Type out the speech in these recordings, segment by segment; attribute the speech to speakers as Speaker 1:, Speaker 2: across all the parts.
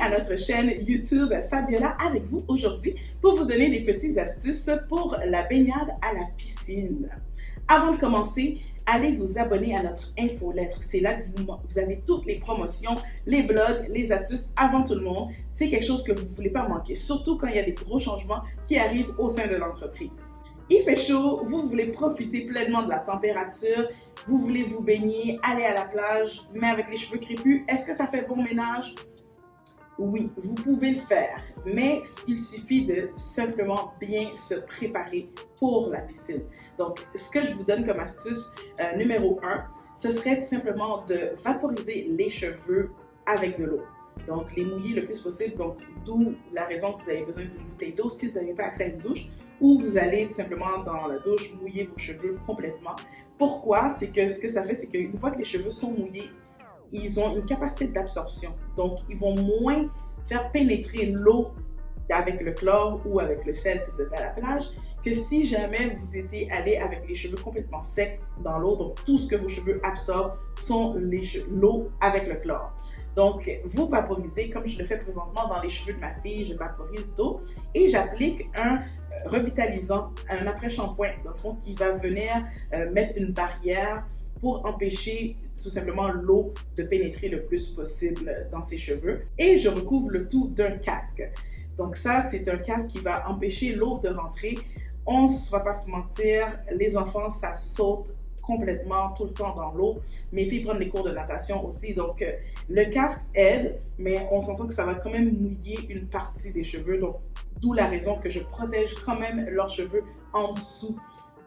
Speaker 1: à notre chaîne YouTube Fabiola avec vous aujourd'hui pour vous donner des petites astuces pour la baignade à la piscine. Avant de commencer, allez vous abonner à notre infolettre. C'est là que vous avez toutes les promotions, les blogs, les astuces avant tout le monde. C'est quelque chose que vous ne voulez pas manquer, surtout quand il y a des gros changements qui arrivent au sein de l'entreprise. Il fait chaud, vous voulez profiter pleinement de la température, vous voulez vous baigner, aller à la plage, mais avec les cheveux crépus, est-ce que ça fait bon ménage? Oui, vous pouvez le faire, mais il suffit de simplement bien se préparer pour la piscine. Donc, ce que je vous donne comme astuce numéro 1, ce serait tout simplement de vaporiser les cheveux avec de l'eau. Donc, les mouiller le plus possible, donc d'où la raison que vous avez besoin d'une bouteille d'eau si vous n'avez pas accès à une douche, ou vous allez tout simplement dans la douche mouiller vos cheveux complètement. Pourquoi? C'est que ce que ça fait, c'est qu'une fois que les cheveux sont mouillés, ils ont une capacité d'absorption. Donc, ils vont moins faire pénétrer l'eau avec le chlore ou avec le sel si vous êtes à la plage, que si jamais vous étiez allé avec les cheveux complètement secs dans l'eau. Donc, tout ce que vos cheveux absorbent sont l'eau avec le chlore. Donc, vous vaporisez, comme je le fais présentement dans les cheveux de ma fille, je vaporise d'eau et j'applique un revitalisant, un après-shampoing, dans le fond, qui va venir mettre une barrière pour empêcher tout simplement l'eau de pénétrer le plus possible dans ses cheveux. Et je recouvre le tout d'un casque. Donc ça, c'est un casque qui va empêcher l'eau de rentrer. On ne va pas se mentir, les enfants, ça saute complètement tout le temps dans l'eau. Mes filles prennent des cours de natation aussi, donc le casque aide, mais on s'entend que ça va quand même mouiller une partie des cheveux, donc d'où la raison que je protège quand même leurs cheveux en dessous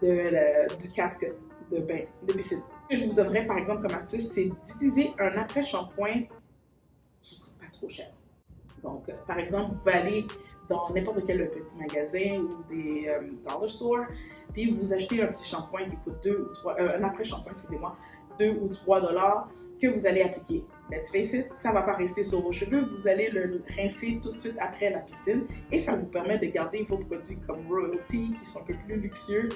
Speaker 1: du casque de bain, de piscine. Ce que je vous donnerais par exemple comme astuce, c'est d'utiliser un après-shampoing qui ne coûte pas trop cher. Donc, par exemple, vous pouvez aller dans n'importe quel petit magasin ou des dollar stores, puis vous achetez un petit shampoing qui coûte un après-shampoing, excusez-moi, 2 ou 3 dollars que vous allez appliquer. Let's face it, ça ne va pas rester sur vos cheveux, vous allez le rincer tout de suite après la piscine et ça vous permet de garder vos produits comme Royalty qui sont un peu plus luxueux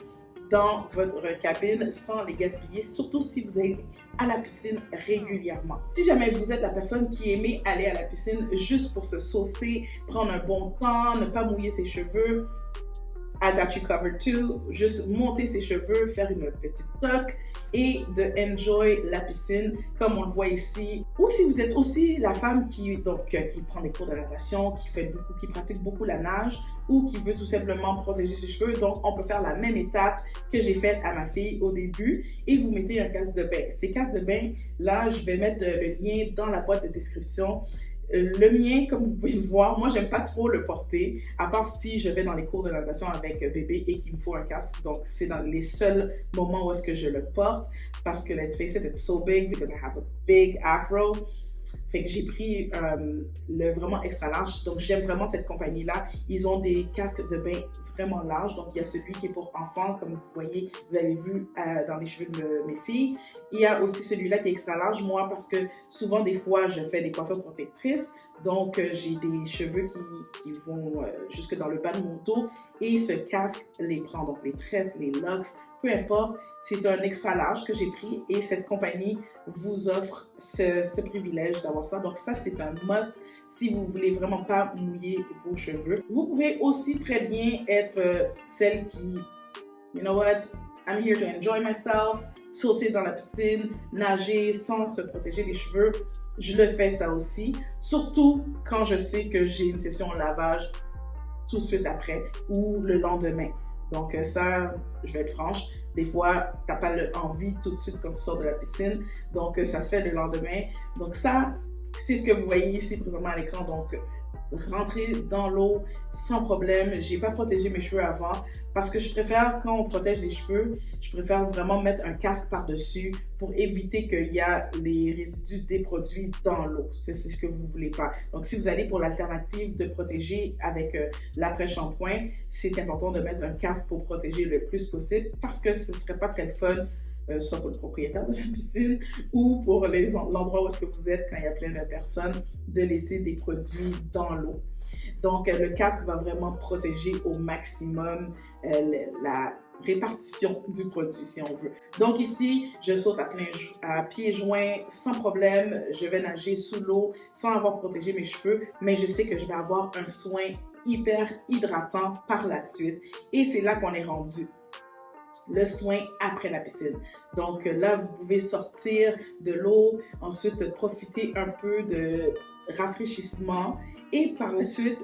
Speaker 1: dans votre cabine sans les gaspiller, surtout si vous allez à la piscine régulièrement. Si jamais vous êtes la personne qui aimait aller à la piscine juste pour se saucer, prendre un bon temps, ne pas mouiller ses cheveux, I got you covered too. Juste monter ses cheveux, faire une petite toque et de enjoy la piscine comme on le voit ici. Ou si vous êtes aussi la femme qui prend des cours de natation, qui pratique beaucoup la nage ou qui veut tout simplement protéger ses cheveux, donc on peut faire la même étape que j'ai faite à ma fille au début et vous mettez un casque de bain. Ces casques de bain, là, je vais mettre le lien dans la boîte de description. Le mien, comme vous pouvez le voir, moi, j'aime pas trop le porter, à part si je vais dans les cours de natation avec bébé et qu'il me faut un casque. Donc, c'est dans les seuls moments où est-ce que je le porte parce que, let's face it, it's so big because I have a big afro. Fait que j'ai pris le vraiment extra large. Donc, j'aime vraiment cette compagnie-là. Ils ont des casques de bain vraiment larges. Donc, il y a celui qui est pour enfants, comme vous voyez, vous avez vu dans les cheveux de mes filles. Il y a aussi celui-là qui est extra large. Moi, parce que souvent, des fois, je fais des coiffures protectrices. Donc, j'ai des cheveux qui vont jusque dans le bas de mon dos. Et ce casque les prend. Donc, les tresses, les locks, peu importe, c'est un extra large que j'ai pris et cette compagnie vous offre ce privilège d'avoir ça. Donc ça, c'est un must si vous voulez vraiment pas mouiller vos cheveux. Vous pouvez aussi très bien être celle qui, you know what, I'm here to enjoy myself, sauter dans la piscine, nager sans se protéger les cheveux. Je le fais ça aussi, surtout quand je sais que j'ai une session de lavage tout de suite après ou le lendemain. Donc ça, je vais être franche, des fois, tu n'as pas envie tout de suite quand tu sors de la piscine. Donc ça se fait le lendemain. Donc ça, c'est ce que vous voyez ici présentement à l'écran. Donc rentrer dans l'eau sans problème. J'ai pas protégé mes cheveux avant parce que je préfère, quand on protège les cheveux, je préfère vraiment mettre un casque par-dessus pour éviter qu'il y a les résidus des produits dans l'eau. C'est ce que vous voulez pas. Donc, si vous allez pour l'alternative de protéger avec l'après-shampoing, c'est important de mettre un casque pour protéger le plus possible parce que ce serait pas très fun soit pour le propriétaire de la piscine ou pour l'endroit où est-ce que vous êtes quand il y a plein de personnes, de laisser des produits dans l'eau. Donc, le casque va vraiment protéger au maximum répartition du produit, si on veut. Donc ici, je saute à pieds joints sans problème. Je vais nager sous l'eau sans avoir protégé mes cheveux, mais je sais que je vais avoir un soin hyper hydratant par la suite. Et c'est là qu'on est rendu. Le soin après la piscine. Donc là, vous pouvez sortir de l'eau, ensuite profiter un peu de rafraîchissement et par la suite,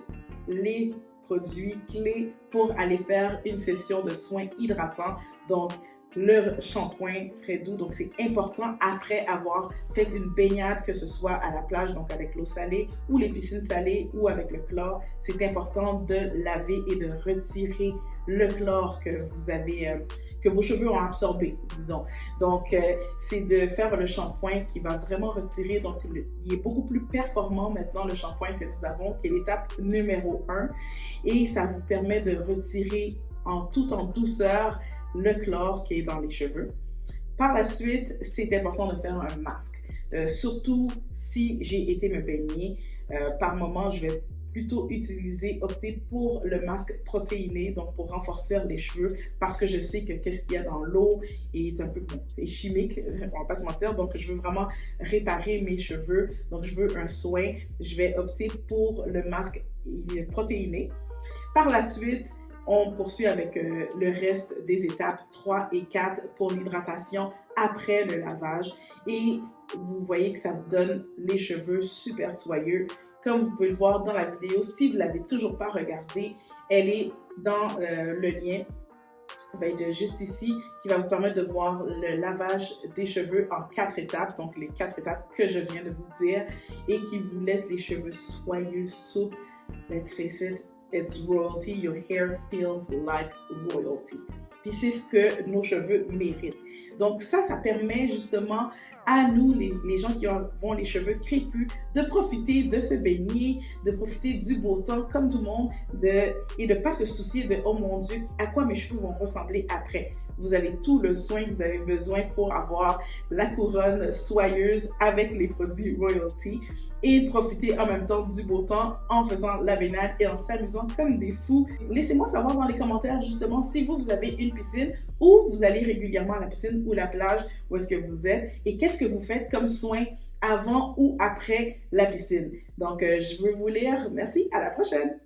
Speaker 1: les produits clés pour aller faire une session de soins hydratants. Donc, le shampoing très doux. Donc, c'est important après avoir fait une baignade, que ce soit à la plage, donc avec l'eau salée ou les piscines salées ou avec le chlore. C'est important de laver et de retirer le chlore que vous avez que vos cheveux ont absorbé, disons. Donc, c'est de faire le shampoing qui va vraiment retirer. Donc, il est beaucoup plus performant maintenant, le shampoing que nous avons, qui est l'étape numéro 1. Et ça vous permet de retirer tout en douceur le chlore qui est dans les cheveux. Par la suite, c'est important de faire un masque. Surtout si j'ai été me baigner. Par moment, je vais plutôt opter pour le masque protéiné, donc pour renforcer les cheveux, parce que je sais que qu'est-ce qu'il y a dans l'eau est un peu est chimique, on va pas se mentir, donc je veux vraiment réparer mes cheveux, donc je veux un soin, je vais opter pour le masque protéiné. Par la suite, on poursuit avec le reste des étapes 3 et 4 pour l'hydratation après le lavage. Et vous voyez que ça vous donne les cheveux super soyeux. Comme vous pouvez le voir dans la vidéo, si vous ne l'avez toujours pas regardée, elle est dans le lien. Ça va être juste ici, qui va vous permettre de voir le lavage des cheveux en 4 étapes, donc les 4 étapes que je viens de vous dire, et qui vous laisse les cheveux soyeux, souples. Let's face it, it's royalty. Your hair feels like royalty. Puis c'est ce que nos cheveux méritent. Donc ça permet justement à nous, les gens qui ont les cheveux crépus, de profiter de se baigner, de profiter du beau temps comme tout le monde et de ne pas se soucier de « Oh mon Dieu, à quoi mes cheveux vont ressembler après ?» Vous avez tout le soin que vous avez besoin pour avoir la couronne soyeuse avec les produits Royalty et profiter en même temps du beau temps en faisant la baignade et en s'amusant comme des fous. Laissez-moi savoir dans les commentaires justement si vous avez une piscine ou vous allez régulièrement à la piscine ou la plage, où est-ce que vous êtes et qu'est-ce que vous faites comme soin avant ou après la piscine. Donc, je veux vous lire. Merci, à la prochaine!